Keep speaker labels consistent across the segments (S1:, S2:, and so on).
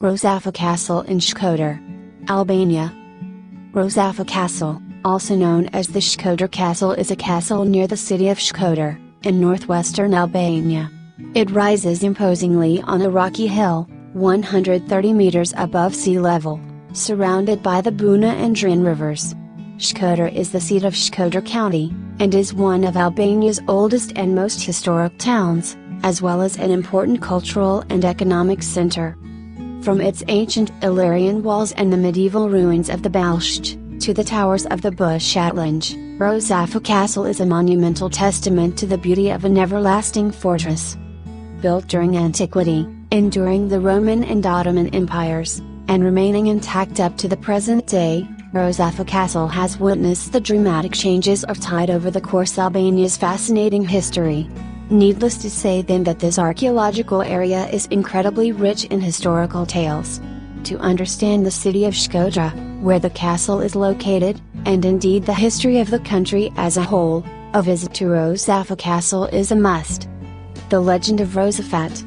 S1: Rozafa Castle in Shkoder, Albania. Rozafa Castle, also known as the Shkodër Castle, is a castle near the city of Shkoder, in northwestern Albania. It rises imposingly on a rocky hill, 130 meters above sea level, surrounded by the Buna and Drin rivers. Shkodër is the seat of Shkodër County, and is one of Albania's oldest and most historic towns, as well as an important cultural and economic center. From its ancient Illyrian walls and the medieval ruins of the Balshaj, to the towers of the Bushatllinj, Rozafa Castle is a monumental testament to the beauty of an everlasting fortress. Built during Antiquity, enduring the Roman and Ottoman empires, and remaining intact up to the present day, Rozafa Castle has witnessed the dramatic changes of tide over the course of Albania's fascinating history. Needless to say then that this archaeological area is incredibly rich in historical tales. To understand the city of Shkodra, where the castle is located, and indeed the history of the country as a whole, a visit to Rozafa Castle is a must. The legend of Rozafat.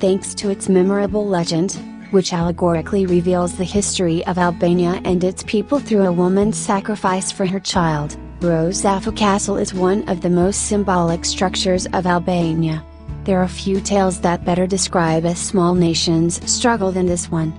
S1: Thanks to its memorable legend, which allegorically reveals the history of Albania and its people through a woman's sacrifice for her child, Rozafa Castle is one of the most symbolic structures of Albania. There are few tales that better describe a small nation's struggle than this one.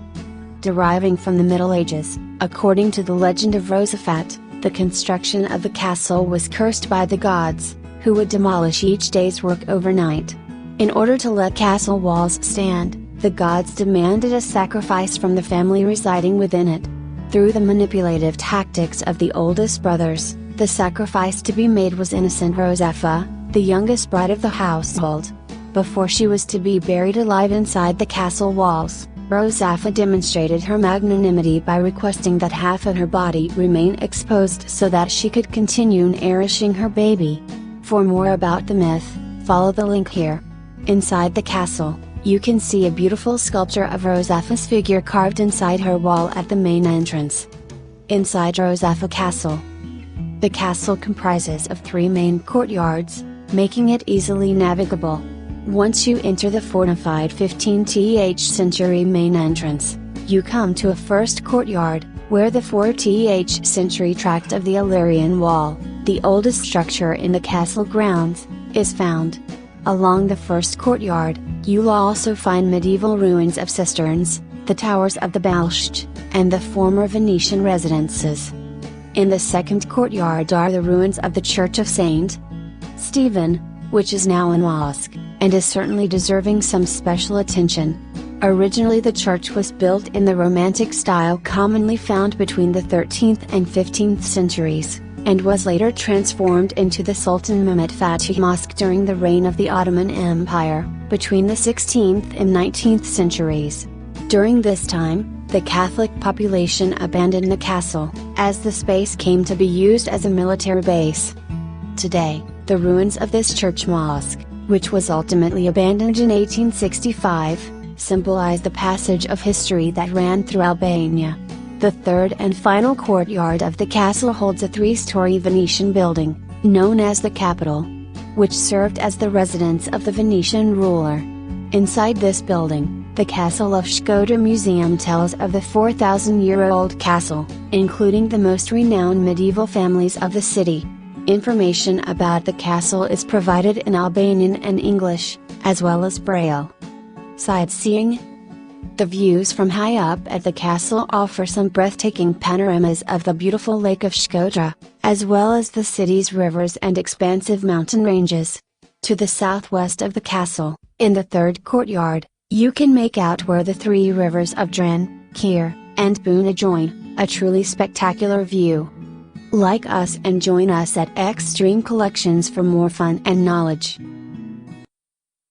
S1: Deriving from the Middle Ages, according to the legend of Rozafat, the construction of the castle was cursed by the gods, who would demolish each day's work overnight. In order to let castle walls stand, the gods demanded a sacrifice from the family residing within it. Through the manipulative tactics of the oldest brothers, the sacrifice to be made was innocent Rozafa, the youngest bride of the household. Before she was to be buried alive inside the castle walls, Rozafa demonstrated her magnanimity by requesting that half of her body remain exposed so that she could continue nourishing her baby. For more about the myth, follow the link here. Inside the castle, you can see a beautiful sculpture of Rozafa's figure carved inside her wall at the main entrance. Inside Rozafa Castle. The castle comprises of 3 main courtyards, making it easily navigable. Once you enter the fortified 15th century main entrance, you come to a first courtyard, where the 14th century tract of the Illyrian wall, the oldest structure in the castle grounds, is found. Along the first courtyard, you'll also find medieval ruins of cisterns, the towers of the Balshaj, and the former Venetian residences. In the second courtyard are the ruins of the Church of St. Stephen, which is now a mosque, and is certainly deserving some special attention. Originally the church was built in the Romantic style commonly found between the 13th and 15th centuries, and was later transformed into the Sultan Mehmet Fatih Mosque during the reign of the Ottoman Empire, between the 16th and 19th centuries. During this time, the Catholic population abandoned the castle, as the space came to be used as a military base. Today, the ruins of this church mosque, which was ultimately abandoned in 1865, symbolize the passage of history that ran through Albania. The third and final courtyard of the castle holds a 3-story Venetian building, known as the Capitol, which served as the residence of the Venetian ruler. Inside this building, the Castle of Shkodër Museum tells of the 4,000-year-old castle, including the most renowned medieval families of the city. Information about the castle is provided in Albanian and English, as well as Braille. Sightseeing. The views from high up at the castle offer some breathtaking panoramas of the beautiful lake of Shkodra, as well as the city's rivers and expansive mountain ranges. To the southwest of the castle, in the third courtyard, you can make out where the 3 rivers of Drin, Kir, and Buna join, a truly spectacular view. Like us and join us at Extreme Collections for more fun and knowledge.